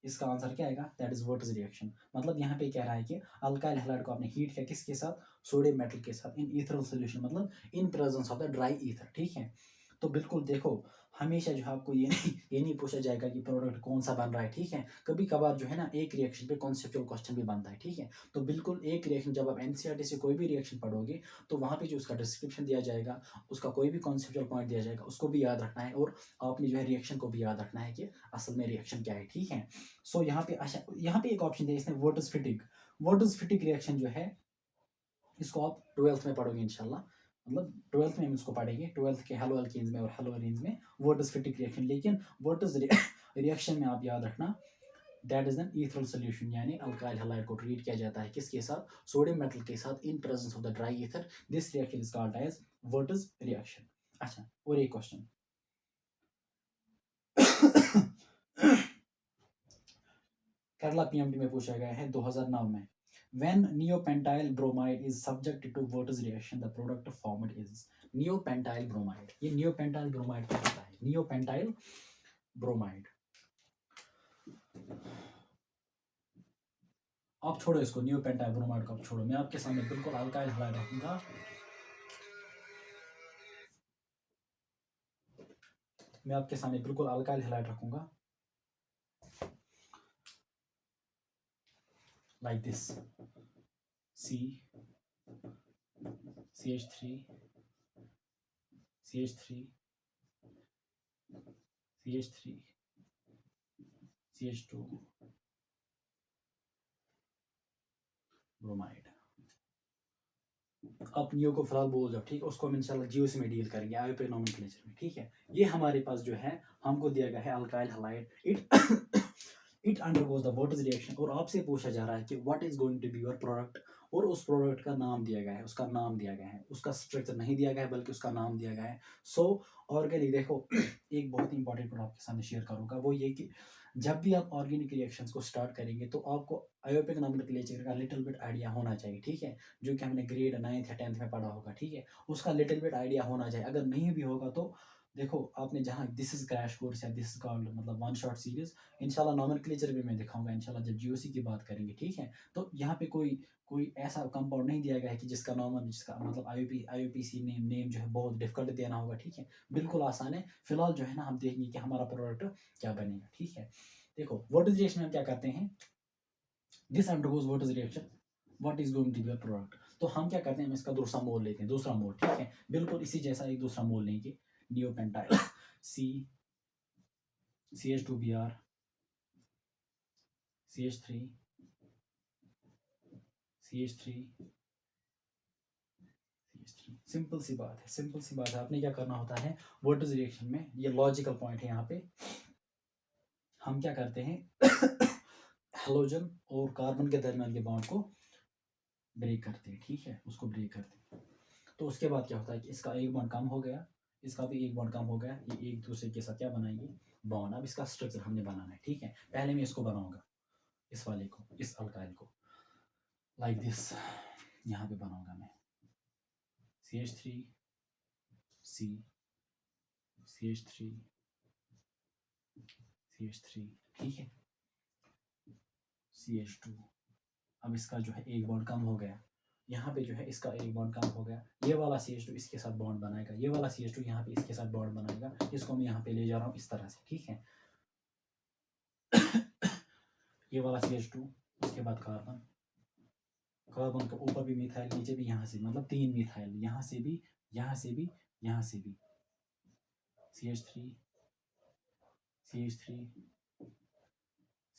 इसका answer क्या आएगा? That is Wurtz reaction. मतलब यहाँ पे कह रहा है कि अल्काइल हैलाइड को आपने हीट किया किसके साथ? सोडियम मेटल के साथ, इन ईथरल सॉल्यूशन, मतलब इन presence of the dry ether, ठीक है। तो बिल्कुल देखो, हमेशा जो है आपको ये नहीं पूछा जाएगा कि प्रोडक्ट कौन सा बन रहा है, ठीक है। कभी कभार जो है ना एक रिएक्शन पे कॉन्सेप्चुअल क्वेश्चन भी बनता है, ठीक है। तो बिल्कुल एक रिएक्शन, जब आप NCERT से कोई भी रिएक्शन पढ़ोगे तो वहाँ पे जो उसका डिस्क्रिप्शन दिया जाएगा, उसका कोई भी कॉन्सेप्चुअल पॉइंट दिया जाएगा, उसको भी याद रखना है, और आपने जो है रिएक्शन को भी याद रखना है कि असल में रिएक्शन क्या है, ठीक है। सो यहाँ पे अच्छा, यहाँ पे एक ऑप्शन दिया इसने वर्टस-फिटिग। वर्टस-फिटिग रिएक्शन जो है इसको आप 12th में पढ़ोगे इंशाल्लाह, मतलब 12th में हम इसको पढ़ेंगे, 12th के हेलो एल्केन्स में और हेलो एरीन्स में वर्टस-फिटिग रिएक्शन। लेकिन वर्टस रिएक्शन में आप याद रखना that is an ethereal solution, यानी अल्काइल हैलाइड को ट्रीट किया जाता है किसके साथ? सोडियम मेटल के साथ, in presence of the dry ether. This reaction is called as Wurtz reaction. अच्छा, और एक क्वेश्चन केरला PMT में पूछा गया है 2009 में, when neopentyl bromide is subjected to Wertz reaction the product formed is neopentyl bromide। ये neopentyl bromide क्या होता है? neopentyl bromide, आप छोड़ो इसको, neopentyl bromide को आप छोड़ो, मैं आपके सामने बिल्कुल अल्काइल हैलाइड रखूंगा, मैं आपके सामने बिल्कुल अल्काइल हैलाइड रखूंगा like this, CH3 CH2 bromide. आप नियो को फिलहाल बोल जाओ, ठीक है। उसको हम इंशाल्लाह GOC में डील करेंगे, आयोपिक नोमेनक्लेचर में, ठीक है। ये हमारे पास जो है हमको दिया गया है alkyl halide, it undergoes the Wurtz reaction, और आपसे पूछा जा रहा है कि what is going to be your product, और उस प्रोडक्ट का नाम दिया गया है, उसका नाम दिया गया है, उसका स्ट्रक्चर नहीं दिया गया है बल्कि उसका नाम दिया गया है। सो ऑर्गेनिक, देखो एक बहुत इंपॉर्टेंट पॉइंट आपके सामने शेयर करूंगा, वो ये कि जब भी आप ऑर्गेनिक रिएक्शंस को स्टार्ट करेंगे तो आपको आयोपिक नोमेनक्लेचर का लिटिल बिट आइडिया होना चाहिए, ठीक है, जो कि हमने ग्रेड 9th या 10th में पढ़ा होगा, ठीक है। उसका लिटिल बिट आइडिया होना चाहिए। अगर नहीं भी होगा तो देखो, आपने जहाँ दिस इज क्रैश कोर्स या दिस इज कॉल्ड मतलब वन शॉट सीरीज, इंशाल्लाह नोमेनक्लेचर भी मैं दिखाऊंगा इंशाल्लाह जब GOC की बात करेंगे, ठीक है। तो यहाँ पे कोई ऐसा कंपाउंड नहीं दिया गया है कि जिसका जिसका मतलब IUPAC नेम जो है बहुत डिफिकल्ट देना होगा, ठीक है। बिल्कुल आसान है। फिलहाल जो है ना हम देखेंगे कि हमारा प्रोडक्ट क्या बनेगा, ठीक है। देखो वर्टज रिएक्शन में हम क्या करते हैं, this undergoes Wurtz reaction, what is going to be your product. तो हम क्या करते हैं, हम इसका दूसरा मोल लेते हैं, दूसरा मोल, ठीक है। बिल्कुल इसी जैसा एक दूसरा मोल लेंगे, नियोपेंटाइल CH2Br CH3 सिंपल सी बात है, सिंपल सी बात है। आपने क्या करना होता है वर्टज रिएक्शन में, ये लॉजिकल पॉइंट है यहाँ पे, हम क्या करते हैं हेलोजन और कार्बन के दरमियान के बॉन्ड को ब्रेक करते हैं, ठीक है, उसको ब्रेक करते हैं। तो उसके बाद क्या होता है कि इसका एक बॉन्ड कम हो गया, इसका भी एक बॉन्ड कम हो गया, ये एक दूसरे के साथ क्या बनाएंगे, बॉन्ड। अब इसका स्ट्रक्चर हमने बनाना है, ठीक है। पहले मैं इसको बनाऊंगा, इस वाले को, इस अल्काइल को, लाइक दिस। यहाँ पे बनाऊंगा मैं CH3 C CH3 CH3, ठीक है, CH2। अब इसका जो है एक बॉन्ड कम हो गया, यहाँ पे जो है इसका एक बॉन्ड कम हो गया, ये वाला CH2 इसके साथ बॉन्ड बनाएगा, ये वाला CH2 यहाँ पे इसके साथ बॉन्ड बनाएगा, इसको मैं यहाँ पे ले जा रहा हूँ इस तरह से, ठीक है। ये वाला CH2, उसके बाद कार्बन, कार्बन के ऊपर भी मिथाइल, नीचे भी, यहाँ से मतलब 3 मिथाइल, यहाँ से भी, यहाँ से भी, यहाँ से भी, CH3 CH3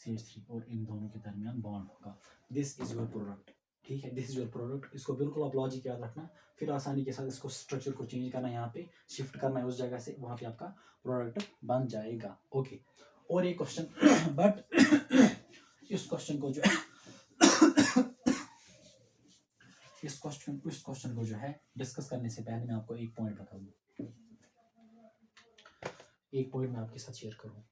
CH3, और इन दोनों के दरमियान बॉन्ड होगा। दिस इज योर प्रोडक्ट, ठीक है, दिस इज योर प्रोडक्ट। इसको बिल्कुल आप लॉजिक याद रखना, फिर आसानी के साथ इसको स्ट्रक्चर को चेंज करना, यहाँ पे शिफ्ट करना है उस जगह से, वहाँ पे आपका प्रोडक्ट बन जाएगा। ओके, और एक क्वेश्चन बट इस क्वेश्चन को जो इस क्वेश्चन को जो है डिस्कस करने से पहले मैं आपको एक पॉइंट बता दूं, एक पॉइंट मैं आपके साथ शेयर करूं।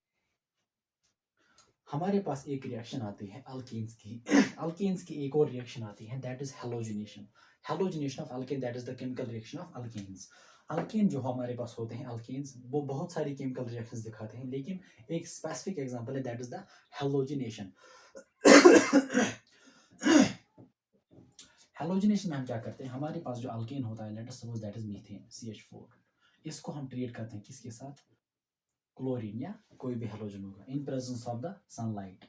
हमारे पास एक रिएक्शन आती है अल्केन्स की अल्केन्स की एक और रिएक्शन आती है, that is halogenation. Halogenation of alkane, that is the chemical reaction of alkanes. Alkane जो हमारे पास होते हैं अल्केन्स, वो बहुत सारी केमिकल रिएक्शंस दिखाते हैं, लेकिन एक स्पेसिफिक एग्जांपल है, that is the halogenation. Halogenation में हम क्या करते हैं, हमारे पास जो अल्केन होता है, late us suppose that is methane CH4, इसको हम ट्रीट करते हैं किसके साथ, क्लोरीन या कोई भी हेलोजन होगा, इन प्रेजेंस ऑफ द सनलाइट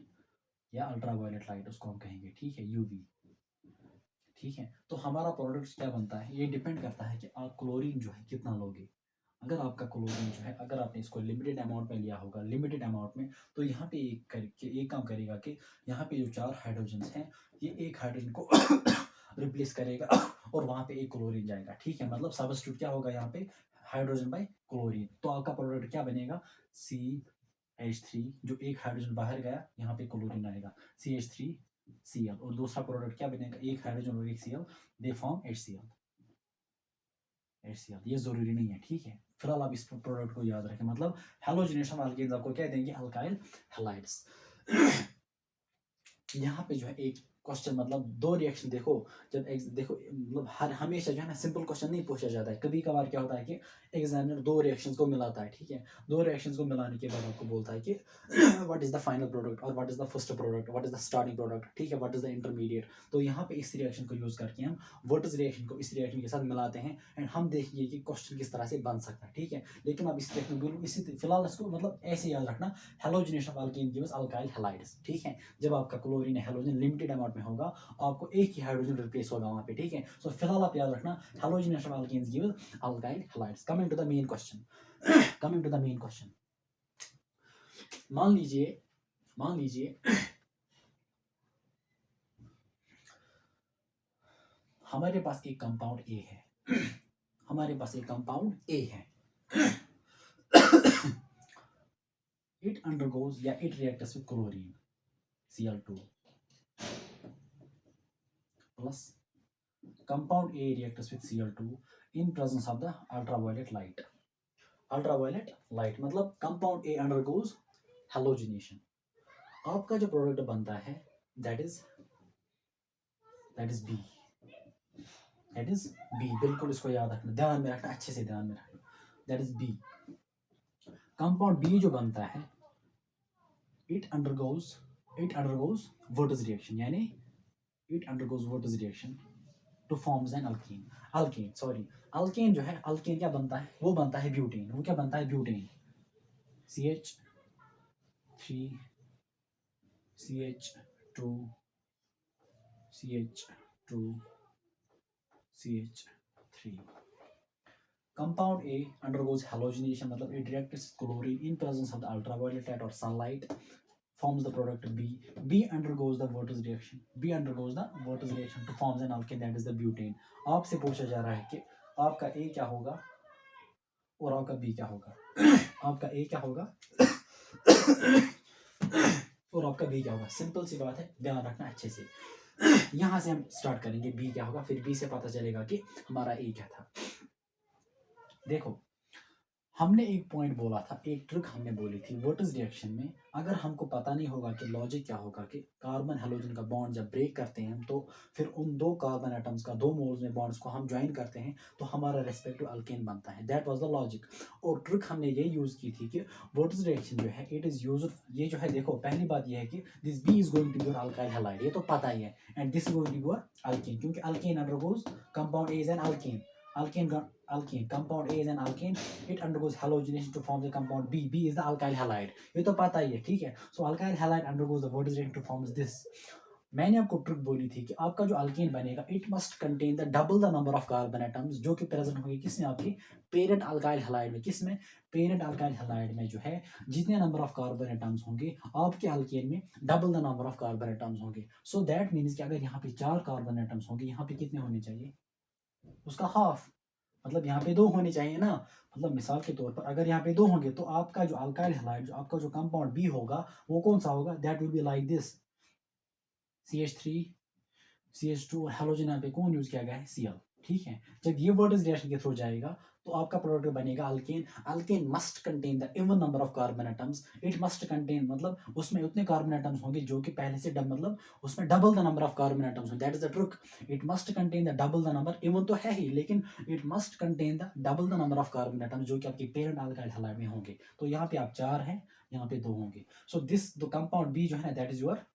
या अल्ट्रावायलेट लाइट उसको हम कहेंगे, ठीक है, UV, ठीक है। तो हमारा प्रोडक्ट क्या बनता है, ये डिपेंड करता है कि आप क्लोरीन जो है कितना लोगे। अगर आपका क्लोरीन जो है, अगर आपने इसको लिमिटेड अमाउंट में लिया होगा, लिमिटेड अमाउंट में, तो यहाँ पे एक काम करेगा कि यहाँ पे जो 4 हाइड्रोजन हैं, ये एक हाइड्रोजन को रिप्लेस करेगा और वहाँ पे एक क्लोरीन जाएगा, ठीक है। मतलब सब्स्टिट्यूट क्या होगा यहाँ पे, हाइड्रोजन बाय क्लोरीन। तो आपका प्रोडक्ट क्या बनेगा, CH3, जो एक हाइड्रोजन बाहर गया, यहाँ पे क्लोरीन आएगा, CH3Cl, और दूसरा प्रोडक्ट क्या बनेगा, एक हाइड्रोजन और एक Cl, दे फॉर्म HCl। ये जरूरी नहीं है, ठीक है। फिलहाल आप इस प्रोडक्ट को याद रखें, मतलब हेलोजिनेशन अल्केन्स आपको क्या देंगे, अल्काइल हैलाइड्स। यहाँ पे जो है एक क्वेश्चन, मतलब 2 रिएक्शन देखो, जब देखो मतलब हर हमेशा जो है ना सिंपल क्वेश्चन नहीं पूछा जाता है, कभी कभार क्या होता है कि एग्जामिनर 2 रिएक्शंस को मिलाता है, ठीक है। 2 रिएक्शंस को मिलाने के बाद आपको बोलता है कि what is the final product, और what is the first product, what is the starting product, ठीक है, व्हाट इज द इंटरमीडिएट। तो यहाँ पे इस रिएक्शन को यूज करके हम व्हाट रिएक्शन को इस रिएक्शन के साथ मिलाते हैं, एंड हम देखेंगे कि क्वेश्चन किस तरह से बन सकता है, ठीक है। लेकिन अब इस रिएक्शन बिल्कुल इसी फिलहाल इसको मतलब ऐसे याद रखना, halogenation of alkane gives alkyl halides, ठीक है। जब आपका क्लोरीन हेलोजन लिमिटेड अमाउंट में होगा, आपको एक ही हाइड्रोजन रिप्लेस होगा वहां पे, ठीक है। सो फिलहाल आप याद रखना, halogenation of alkanes gives alkyl halides. Coming to the main question, coming to the main question, मान लीजिए हमारे पास एक कंपाउंड A है हमारे पास एक कंपाउंड A है it undergoes या it reacts with chlorine Cl2 plus compound A reacts with Cl2 in presence of the ultraviolet light मतलब compound A undergoes halogenation। आपका जो प्रोडक्ट बनता है that is B, बिल्कुल इसको याद रखना, ध्यान में रखना, अच्छे से ध्यान में रखना, that is B। Compound B जो बनता है it undergoes what is reaction, यानी it undergoes what is reaction to forms an alkane जो है, अल्केन क्या बनता है, वो बनता है ब्यूटेन, वो क्या बनता है, butane, CH3 CH2 CH2 CH3। Compound A undergoes halogenation, मतलब it reacts with chlorine in presence of the ultraviolet light or sunlight, forms the product B. B undergoes the Wertz reaction to forms an alkane, that is the butane। आपसे पूछा जा रहा है कि आपका A क्या होगा और आपका B क्या होगा आपका A क्या होगा और आपका B क्या होगा। सिंपल सी बात है, ध्यान रखना अच्छे से। यहाँ से हम स्टार्ट करेंगे बी क्या होगा, फिर बी से पता चलेगा कि हमारा ए क्या था। देखो हमने एक पॉइंट बोला था, एक ट्रिक हमने बोली थी वोटर्स रिएक्शन में, अगर हमको पता नहीं होगा कि लॉजिक क्या होगा कि कार्बन हेलोजन का बॉन्ड जब ब्रेक करते हैं हम, तो फिर उन दो कार्बन एटम्स का दो मोल्स में बॉन्ड्स को हम ज्वाइन करते हैं तो हमारा रेस्पेक्टिव अल्केन बनता है। That was the logic. और ट्रिक हमने ये यूज़ की थी कि वोटर्स रिएक्शन जो है इट इज़ यूज, ये जो है देखो पहली बात ये है कि this B is going to be your alkyl halide, ये तो पता ही है, and this is going to be your alkane, क्योंकि alkane undergoes compound A is an alkane, alkene compound A is an alkane, it undergoes halogenation to form the compound B is the alkyl halide, ये तो पता ही है, ठीक है। So alkyl halide undergoes the what is reaction to forms this। मैंने आपको trick बोली थी कि आपका जो अल्केन बनेगा it must contain the double the number of carbon atoms जो कि प्रेजेंट होंगे किसमें, आपके पेरेंट अल्काइल हैलाइड में। किसमें, पेरेंट अल्काइल हैलाइड में जो है जितने नंबर ऑफ कार्बन एटम्स होंगे आपके अल्केन में double the number of carbon atoms होंगे। सो दैट मीन्स कि अगर यहाँ पे 4 कार्बन एटम्स होंगे, यहाँ पे कितने होने चाहिए, उसका हाफ, मतलब यहाँ पे 2 होने चाहिए ना। मतलब मिसाल के तौर पर अगर यहाँ पे 2 होंगे तो आपका जो अल्काइल हैलाइड, जो आपका जो कंपाउंड बी होगा वो कौन सा होगा, that will be like this CH3 CH2, halogen यहाँ पे कौन यूज किया गया है, Cl, ठीक है। जब ये वर्ड इस रिएक्शन के थ्रू जाएगा तो आपका प्रोडक्ट बनेगा alkane. Alkane must contain the even number of carbon atoms, it must contain मतलब उसमें उतने कार्बन एटम्स होंगे जो कि पहले से मतलब उसमें double the number of carbon atoms होंगे, that is the trick. It must contain the double the number, even तो है ही लेकिन it must contain the double the number of carbon atoms जो कि आपके पेरेंट अल्काइल हैलाइड में होंगे। तो यहाँ पे आप 4 हैं, यहाँ पे 2 होंगे। So this the compound B जो है ना that is your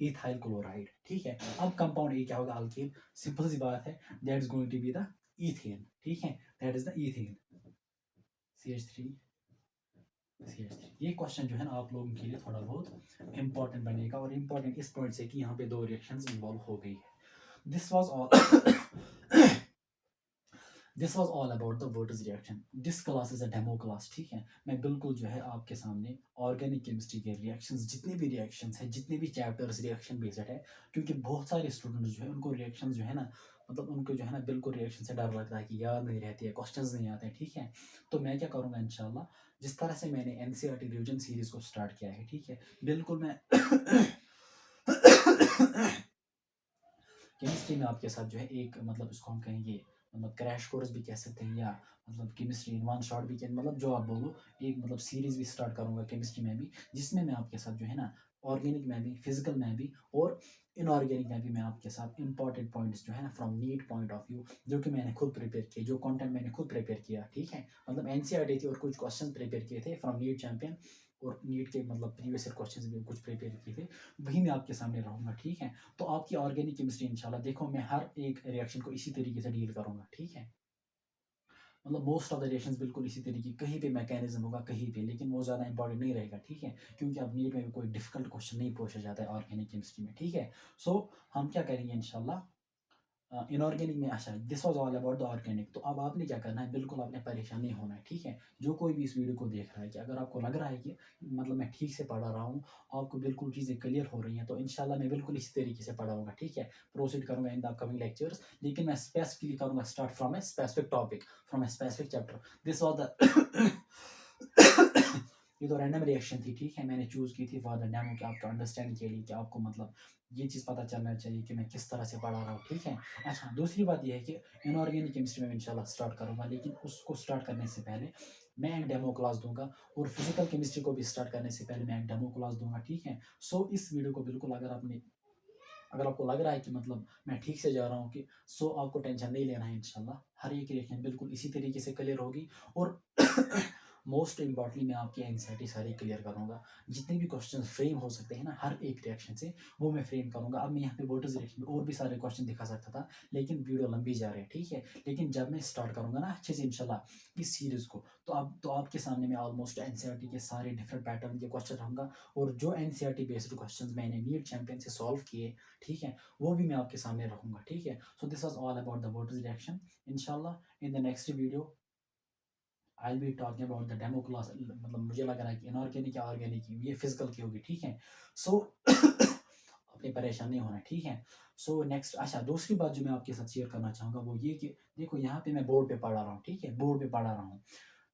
ethyl chloride, ठीक है। अब कंपाउंड ए क्या होगा, अल्केन, सिंपल सी बात है, that is going to be the ethane, ठीक है, that is the ethane CH3 CH3। ये क्वेश्चन जो है ना आप लोगों के लिए थोड़ा बहुत इंपॉर्टेंट बनेगा, और इंपॉर्टेंट इस पॉइंट से कि यहाँ पे 2 रिएक्शंस इन्वॉल्व हो गई है। This was all this was all about the Wurtz reaction. This class is a demo class, ठीक है। मैं बिल्कुल जो है आपके सामने ऑर्गेनिक केमिस्ट्री के रिएक्शंस, जितने भी रिएक्शंस हैं, जितने भी चैप्टर्स रिएक्शन बेस्ड है, क्योंकि बहुत सारे स्टूडेंट्स जो है उनको रिएक्शन जो है ना, मतलब उनको जो है ना बिल्कुल रिएक्शन से डर लगता है कि याद नहीं रहती है, क्वेश्चंस नहीं आते हैं, ठीक है। तो मैं क्या करूँगा इंशाल्लाह, जिस तरह से मैंने NCERT रिविजन सीरीज को स्टार्ट किया है, ठीक है, बिल्कुल मैं केमिस्ट्री में आपके साथ जो है एक मतलब इसको हम कहेंगे मतलब क्रैश कोर्स भी कह सकते हैं, या मतलब केमिस्ट्री इन वन शॉट भी कह, मतलब जो आप बोलो, एक मतलब सीरीज भी स्टार्ट करूंगा केमिस्ट्री में भी, जिसमें मैं आपके साथ जो है ना ऑर्गेनिक में भी, फिजिकल में भी, और इनऑर्गेनिक में भी मैं आपके साथ इंपॉर्टेंट पॉइंट्स जो है ना from NEET point of view, जो कि मैंने खुद प्रिपेयर किया, जो कंटेंट मैंने खुद प्रिपेयर किया, ठीक है। मतलब NCERT थी और कुछ क्वेश्चन प्रिपेयर किए थे फ्रॉम नीट चैंपियन, और नीट के मतलब प्रीवियस ईयर क्वेश्चंस भी कुछ प्रिपेयर किए थे, वही मैं आपके सामने रहूँगा, ठीक है। तो आपकी ऑर्गेनिक केमिस्ट्री इंशाल्लाह देखो मैं हर एक रिएक्शन को इसी तरीके से डील करूंगा, ठीक है। मतलब मोस्ट ऑफ द रिएक्शंस बिल्कुल इसी तरीके, कहीं पे मैकेनिज्म होगा कहीं पे, लेकिन वो ज़्यादा इंपॉर्टेंट नहीं रहेगा, ठीक है, क्योंकि अब नीट में भी कोई डिफिकल्ट क्वेश्चन नहीं पूछा जाता है ऑर्गेनिक केमिस्ट्री में, ठीक है। सो हम क्या करेंगे इंशाल्लाह इनऑर्गेनिक में। अच्छा, this was all about the organic. तो अब आपने क्या करना है, बिल्कुल आपने परेशान नहीं होना है, ठीक है। जो कोई भी इस वीडियो को देख रहा है, कि अगर आपको लग रहा है कि मतलब मैं ठीक से पढ़ा रहा हूँ, आपको बिल्कुल चीज़ें क्लियर हो रही हैं, तो इंशाल्लाह मैं बिल्कुल इसी तरीके से पढ़ाऊंगा, ठीक है। प्रोसीड करूंगा इन द अपकमिंग लेक्चर्स, लेकिन मैं स्पेसिफिकली करूंगा start from a specific topic, from a specific chapter. This was the ये तो रैंडम रिएक्शन थी, ठीक है, मैंने चूज़ की थी फॉर द डेमो कि आपको अंडरस्टैंड के लिए, कि आपको मतलब ये चीज़ पता चलना चाहिए कि मैं किस तरह से पढ़ा रहा हूँ, ठीक है। अच्छा, दूसरी बात यह है कि इनऑर्गेनिक केमिस्ट्री में इंशाल्लाह स्टार्ट करूँगा, लेकिन उसको स्टार्ट करने से पहले मैं एक डेमो क्लास दूंगा, और फिजिकल केमिस्ट्री को भी स्टार्ट करने से पहले मैं एक डेमो क्लास दूंगा, ठीक है। सो इस वीडियो को बिल्कुल अगर आपको लग रहा है कि मतलब मैं ठीक से जा रहा हूँ, कि सो आपको टेंशन नहीं लेना है, इंशाल्लाह हर एक रिएक्शन बिल्कुल इसी तरीके से क्लियर होगी, और मोस्ट इम्पॉर्टेंटली मैं आपकी एंग्जाइटी सारी क्लियर करूंगा, जितने भी क्वेश्चन फ्रेम हो सकते हैं ना हर एक रिएक्शन से, वो मैं फ्रेम करूंगा। अब मैं यहाँ पे वोटर्स रिएक्शन में और भी सारे क्वेश्चन दिखा सकता था, लेकिन वीडियो लंबी जा रही है, ठीक है। लेकिन जब मैं स्टार्ट करूंगा ना अच्छे से इंशाल्लाह इस सीरीज को, तो आपके सामने मैं ऑलमोस्ट NCERT के सारे डिफरेंट पैटर्न के क्वेश्चन रहूँगा, और जो NCERT बेस्ड क्वेश्चन मैंने नीट चैंपियन से सॉल्व किए, ठीक है, वो भी मैं आपके सामने रखूंगा, ठीक है। So this was all about the वोटर्स रिएक्शन। इंशाल्लाह in the next video I be talking about the demo class, मतलब मुझे लग रहा है कि इनऑर्गेनिक या ऑर्गेनिक ये फिजिकल की होगी, ठीक है। सो अपनी परेशान नहीं होना, ठीक है। सो नेक्स्ट, अच्छा दूसरी बात जो मैं आपके साथ शेयर करना चाहूँगा वो ये कि देखो यहाँ पे मैं बोर्ड पे पढ़ा रहा हूँ, ठीक है, बोर्ड पे पढ़ा रहा हूँ,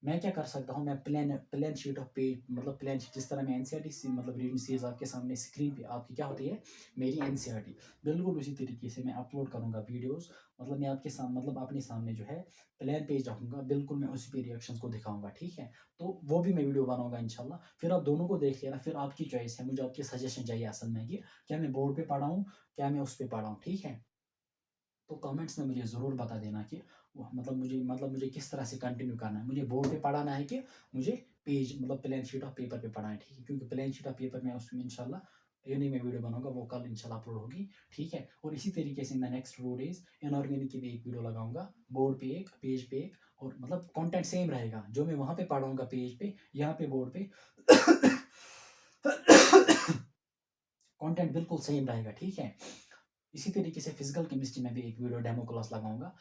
मैं क्या कर सकता हूँ, मैं plain plain sheet of page मतलब प्लेन शीट, जिस तरह मैं एनसीईआरटी मतलब रीडिंग सीरीज आपके सामने स्क्रीन पे आपकी क्या होती है, मेरी एनसीईआरटी, बिल्कुल उसी तरीके से मैं अपलोड करूँगा वीडियोस। मतलब मैं आपके सामने मतलब अपने सामने जो है प्लेन पेज रखूँगा, बिल्कुल मैं उसी पे रिएक्शंस को दिखाऊँगा, ठीक है। तो वो भी मैं वीडियो बनाऊँगा इंशाल्लाह, फिर आप दोनों को देख लेना, फिर आपकी चॉइस है, मुझे आपकी सजेशन चाहिए असल में कि क्या मैं बोर्ड पे पढ़ाऊँ, क्या मैं उस पे पढ़ाऊँ, ठीक है। तो कमेंट्स में मुझे ज़रूर बता देना कि मतलब मुझे किस तरह से कंटिन्यू करना है, मुझे बोर्ड पे पढ़ाना है कि मुझे पेज मतलब प्लेन शीट ऑफ पेपर पे पढ़ाना है, ठीक है। क्योंकि प्लेन शीट ऑफ पेपर में उसमें इंशाल्लाह ये नहीं मैं वीडियो बनाऊंगा, वो कल इंशाल्लाह अपलोड होगी, ठीक है। और इसी तरीके से इन द नेक्स्ट 2 डेज इनऑर्गेनिक की भी एक वीडियो लगाऊंगा, बोर्ड पे एक, पेज पे एक, और मतलब कंटेंट सेम रहेगा, जो मैं वहाँ पे पढ़ाऊंगा पेज पे, यहाँ पे बोर्ड पे कंटेंट बिल्कुल सेम रहेगा, ठीक है। इसी तरीके से फिजिकल केमिस्ट्री में भी एक वीडियो डेमो क्लास लगाऊंगा,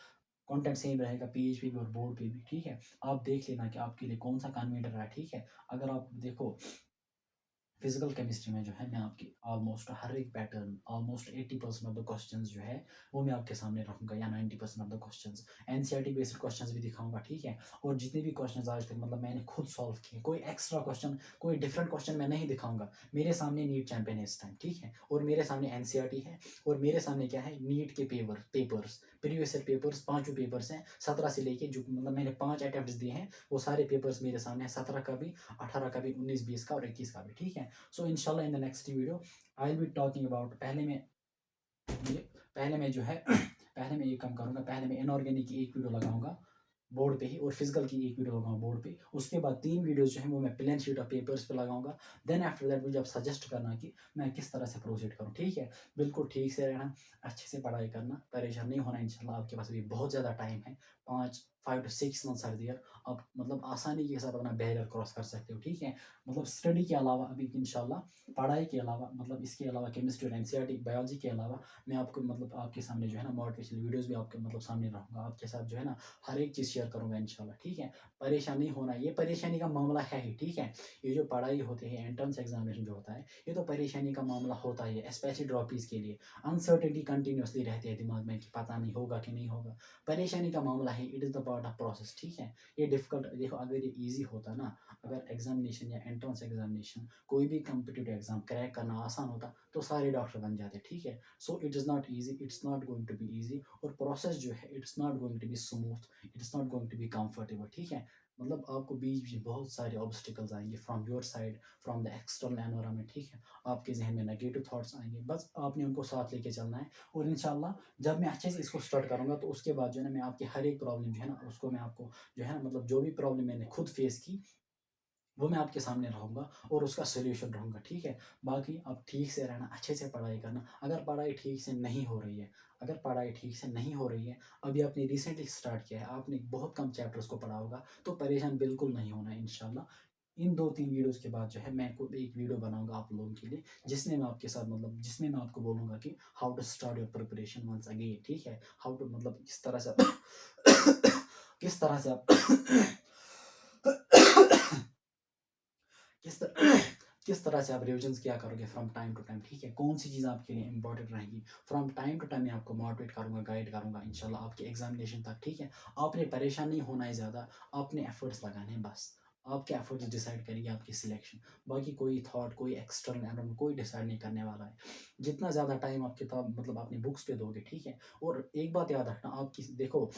कंटेंट सेम रहेगा पेज पे भी और बोर्ड पे भी, ठीक है। आप देख लेना कि आपके लिए कौन सा कन्वीनियंट रहा है, ठीक है। अगर आप देखो फिजिकल केमिस्ट्री में जो है मैं आपकी ऑलमोस्ट हर एक pattern, almost 80% of the questions जो है वो मैं आपके सामने रखूंगा, या 90% of the questions NCERT based questions भी दिखाऊंगा, ठीक है। और जितने भी क्वेश्चंस आज तक मतलब मैंने खुद सॉल्व किए, कोई एक्स्ट्रा क्वेश्चन, कोई डिफरेंट क्वेश्चन मैं नहीं दिखाऊंगा। मेरे सामने नीट चैंपियन है इस टाइम, ठीक है, और मेरे सामने एनसीईआरटी है, और मेरे सामने क्या है, नीट के पेपर्स प्रीवियस ईयर पेपर्स, पांचों पेपर्स हैं 17 से लेके, जो मतलब मैंने 5 अटेम्प्ट दिए हैं, वो सारे पेपर्स मेरे सामने है, 17 का भी, 18 का भी, 19 20 का और 21 का भी, ठीक है। सो इंशाल्लाह in the next video I will be talking about, पहले मैं जो है पहले मैं ये काम करूँगा, पहले मैं इनऑर्गेनिक की एक वीडियो लगाऊंगा बोर्ड पे ही, और फिजिकल की एक वीडियो लगाऊंगा बोर्ड पे, उसके बाद 3 वीडियोस जो है वो मैं प्लेन शीट ऑफ पेपर्स पे लगाऊंगा। देन आफ्टर दैट मुझे आप सजेस्ट करना कि मैं किस तरह से प्रोसीड करूँ, ठीक है। बिल्कुल ठीक से रहना, अच्छे से पढ़ाई करना, परेशान नहीं होना, इंशाल्लाह आपके पास अभी बहुत ज़्यादा टाइम है, 5 to 6 मंथ्स आर देयर, आप मतलब आसानी के साथ अपना बैरियर क्रॉस कर सकते हो, ठीक है। मतलब स्टडी के अलावा अभी इंशाल्लाह, पढ़ाई के अलावा मतलब इसके अलावा केमिस्ट्री और एनसीईआरटी बायोलॉजी के अलावा मैं आपको मतलब आपके सामने जो है ना मोटिवेशनल वीडियोस भी आपके मतलब सामने रखूंगा, आपके साथ जो है ना हर एक चीज़ शेयर करूंगा इंशाल्लाह, ठीक है। परेशान नहीं होना, ये परेशानी का मामला है ही, ठीक है। ये जो पढ़ाई होती है, एंट्रेंस एग्जामिनेशन जो होता है, ये तो परेशानी का मामला होता ही है, स्पेशली ड्रॉपीज के लिए। अनसर्टेनिटी कंटिन्यूसली रहती है दिमाग में कि पता नहीं होगा कि नहीं होगा, परेशानी का मामला है, it is the part of process, ठीक है। ये डिफिकल्ट देखो, अगर ये ईजी होता ना, अगर एग्जामिनेशन या एंट्रेंस एग्जामिनेशन कोई भी कम्पिटिटिव एग्जाम क्रैक करना आसान होता, तो सारे डॉक्टर बन जाते, ठीक है। So it is not easy, it's not going to be easy, और प्रोसेस जो है it's not going to be smooth, it's not going to be comfortable, ठीक है। मतलब आपको बीच बीच बहुत सारे ऑब्स्टिकल्स आएंगे from your side, from the external environment, ठीक है। आपके जहन में नेगेटिव थॉट्स आएंगे, बस आपने उनको साथ लेके चलना है। और इंशाल्लाह जब मैं अच्छे से इसको स्टार्ट करूंगा, तो उसके बाद जो है ना मैं आपकी हर एक प्रॉब्लम जो है ना उसको मैं आपको जो है ना मतलब जो भी प्रॉब्लम मैंने खुद फेस की, वो मैं आपके सामने रहूँगा और उसका सॉल्यूशन रहूँगा, ठीक है। बाकी आप ठीक से रहना, अच्छे से पढ़ाई करना। अगर पढ़ाई ठीक से नहीं हो रही है, अगर पढ़ाई ठीक से नहीं हो रही है, अभी आपने रिसेंटली स्टार्ट किया है, आपने बहुत कम चैप्टर्स को पढ़ा होगा, तो परेशान बिल्कुल नहीं होना है इंशाल्लाह। इन 2-3 वीडियोज़ के बाद जो है मैं खुद एक वीडियो बनाऊँगा आप लोगों के लिए, जिसमें मैं आपको बोलूँगा कि how to start your preparation once again, ठीक है। हाउ टू मतलब किस तरह से किस तरह से आप किस तरह किस तरह से आप रिविजन्स किया करोगे फ्रॉम टाइम टू टाइम, ठीक है। कौन सी चीज़ आपके लिए इंपॉर्टेंट रहेगी, फ्रॉम टाइम टू टाइम मैं आपको मोटिवेट करूँगा, गाइड करूँगा इंशाल्लाह आपके एग्जामिनेशन तक, ठीक है। आपने परेशान नहीं होना है ज़्यादा, आपने एफर्ट्स लगाने हैं बस, आपके एफर्ट्स डिसाइड करेंगे आपकी सिलेक्शन। बाकी कोई थॉट, कोई एक्सटर्नल एनवायरनमेंट कोई डिसाइड नहीं करने वाला है। जितना ज़्यादा टाइम आप किताब मतलब अपनी बुक्स पे दोगे, ठीक है। और एक बात याद रखना, आपकी देखो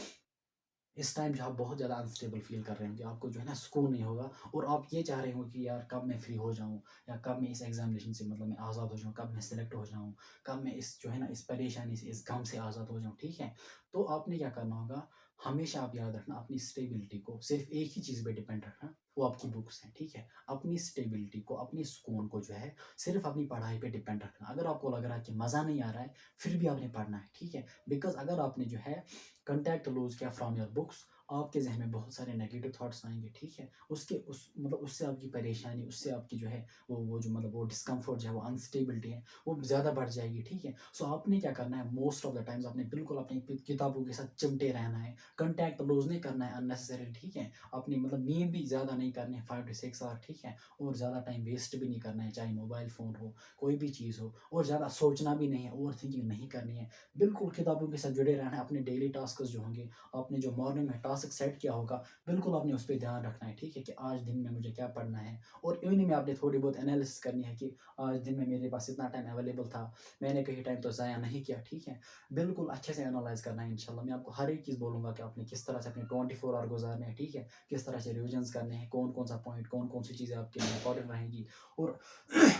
इस टाइम जो आप बहुत ज़्यादा अनस्टेबल फील कर रहे होंगे, आपको जो है ना सुकून नहीं होगा, और आप ये चाह रहे हो कि यार कब मैं फ्री हो जाऊँ, या कब मैं इस एग्जामिनेशन से मतलब मैं आज़ाद हो जाऊँ, कब मैं सिलेक्ट हो जाऊँ, कब मैं इस जो है ना इस परेशानी से, इस गम से आज़ाद हो जाऊँ, ठीक है। तो आपने क्या करना होगा, हमेशा आप याद रखना अपनी स्टेबिलिटी को सिर्फ एक ही चीज़ पे डिपेंड रखना, वो आपकी बुक्स हैं, ठीक है। अपनी स्टेबिलिटी को, अपनी सुकून को जो है सिर्फ अपनी पढ़ाई पे डिपेंड रखना। अगर आपको लग रहा है कि मज़ा नहीं आ रहा है, फिर भी आपने पढ़ना है, ठीक है। बिकॉज अगर आपने जो है कंटेक्ट लूज किया फ्रॉम योर बुक्स, आपके जहन में बहुत सारे नेगेटिव थॉट्स आएंगे, ठीक है। उसके उस मतलब उससे आपकी परेशानी, उससे आपकी जो है वो जो मतलब वो डिस्कम्फर्ट जो है, वो अनस्टेबिलिटी है, वो ज़्यादा बढ़ जाएगी, ठीक है। सो आपने क्या करना है, मोस्ट ऑफ द टाइम्स आपने बिल्कुल अपनी किताबों के साथ चिमटे रहना है, कंटेक्ट लूज नहीं करना है अननेसेसरी, ठीक है। अपनी मतलब नींद भी ज़्यादा नहीं करनी है, 5 to 6 आवर, ठीक है। और ज़्यादा टाइम वेस्ट भी नहीं करना है, चाहे मोबाइल फ़ोन हो, कोई भी चीज़ हो, और ज़्यादा सोचना भी नहीं है, ओवर थिंकिंग नहीं करनी है। बिल्कुल किताबों के साथ जुड़े रहना है, अपने डेली टास्क जो होंगे, आपने जो मॉर्निंग में टास्क टास्क सेट किया होगा, बिल्कुल आपने उस पे ध्यान रखना है, ठीक है? कि आज दिन में मुझे क्या पढ़ना है, और इवनिंग में आपने थोड़ी बहुत एनालिसिस करनी है कि आज दिन में मेरे पास इतना टाइम अवेलेबल था, मैंने कहीं टाइम तो ज़ाया नहीं किया, ठीक है? बिल्कुल अच्छे से एनालाइज़ करना है इंशाल्लाह। मैं आपको हर एक चीज़ बोलूँगा कि आपने किस तरह से अपने 24 आवर गुज़ारने हैं, ठीक है? किस तरह से रिविज़न्स करने हैं, कौन-कौन सा पॉइंट, कौन-कौन सी चीज़ें आपके लिए इम्पोर्टेंट रहेंगी, और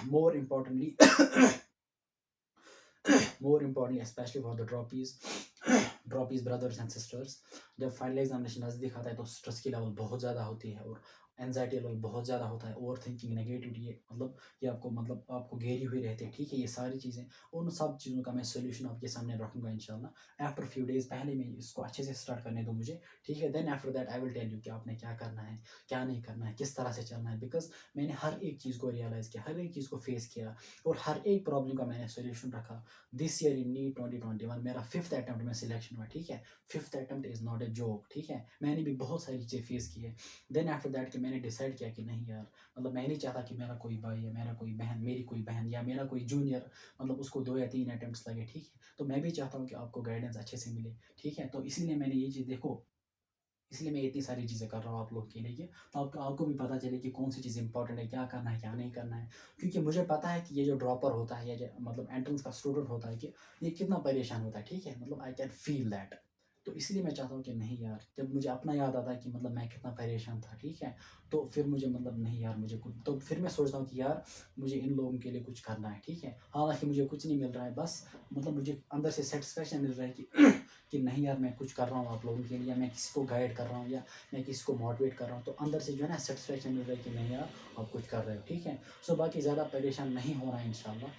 more importantly more importantly especially for the droppies droppies brothers and sisters, जब फाइनल एग्जामिनेशन नज़दीक आता है तो स्ट्रेस की लेवल बहुत ज़्यादा होती है, और एनजाइटी लेवल बहुत ज़्यादा होता है, ओवर थिंकिंग, नेगेटिविटी, मतलब ये आपको आपको घेरी हुई रहती है, ठीक है? ये सारी चीज़ें, उन सब चीज़ों का मैं सोल्यूशन आपके सामने रखूँगा इंशाल्लाह आफ्टर फ्यू डेज़। पहले मैं इसको अच्छे से स्टार्ट करने दो मुझे, ठीक है? Then after that I will tell you कि आपने क्या करना है, क्या नहीं करना है, किस तरह से चलना है, बिकॉज मैंने हर एक चीज़ को रियलाइज़ किया, हर एक चीज़ को फेस किया, और हर एक प्रॉब्लम का मैंने सोल्यूशन रखा। दिस ईयर इन नीट 2021 मेरा 5th अटेम्प्ट में सिलेक्शन हुआ, ठीक है? 5th attempt is not a joke, ठीक है? मैंने भी बहुत सारी चीज़ें फेस की है। देन आफ्टर दैट कि मैंने डिसाइड किया कि नहीं यार, मतलब मैं नहीं चाहता कि मेरा कोई भाई या मेरा कोई बहन, मेरी कोई बहन या मेरा कोई जूनियर, मतलब उसको 2 या 3 अटेम्प्ट्स लगे, ठीक है? तो मैं भी चाहता हूँ कि आपको गाइडेंस अच्छे से मिले, ठीक है? तो इसीलिए मैंने ये चीज़, देखो, इसलिए मैं इतनी सारी चीज़ें कर रहा हूँ आप लोग के लिए, कि तो आपको आपको भी पता चले कि कौन सी चीज़ इंपॉर्टेंट है, क्या करना है, क्या नहीं करना है। क्योंकि मुझे पता है कि ये जो ड्रॉपर होता है, या जो मतलब एंट्रेंस का स्टूडेंट होता है, कि ये कितना परेशान होता है, ठीक है? मतलब आई कैन फील दैट। तो इसलिए मैं चाहता हूँ कि नहीं यार, जब मुझे अपना याद आता है कि मतलब मैं कितना परेशान था, ठीक है? तो फिर मुझे मतलब नहीं यार, मुझे कुछ, तो फिर मैं सोचता हूँ कि यार मुझे इन लोगों के लिए कुछ करना है, ठीक है? हालाँकि मुझे कुछ नहीं मिल रहा है, बस मतलब मुझे अंदर से सैटिस्फैक्शन मिल रहा है कि कि नहीं यार, मैं कुछ कर रहा हूँ आप लोगों के लिए, या मैं किसी को गाइड कर रहा हूँ, या मैं किसी को मोटिवेट कर रहा हूँ, तो अंदर से जो है ना सेटिस्फेक्शन मिल रहा है कि नहीं यार, आप कुछ कर रहे हो, ठीक है? सो बाकी ज़्यादा परेशान नहीं होना है इंशाल्लाह।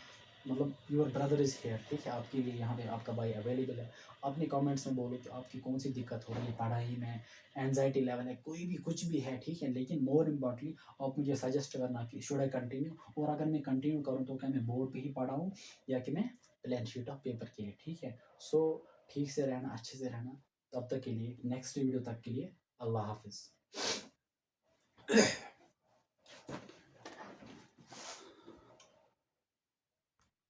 मतलब योर ब्रदर इज़ हियर, ठीक है? आपके लिए यहाँ पे आपका भाई अवेलेबल है। अपने कमेंट्स में बोलो कि आपकी कौन सी दिक्कत हो रही है, पढ़ाई में, एंजाइटी लेवल है, कोई भी कुछ भी है, ठीक है? लेकिन मोर इम्पोर्टेंटली आप मुझे सजेस्ट करना कि शुड आई कंटिन्यू, और अगर मैं कंटिन्यू करूँ तो क्या मैं बोर्ड पे ही पढ़ाऊँ, या कि मैं प्लेन शीट ऑफ पेपर के लिए, ठीक है? सो ठीक से रहना, अच्छे से रहना। तब तक के लिए, नेक्स्ट वीडियो तक के लिए, अल्लाह हाफिज़।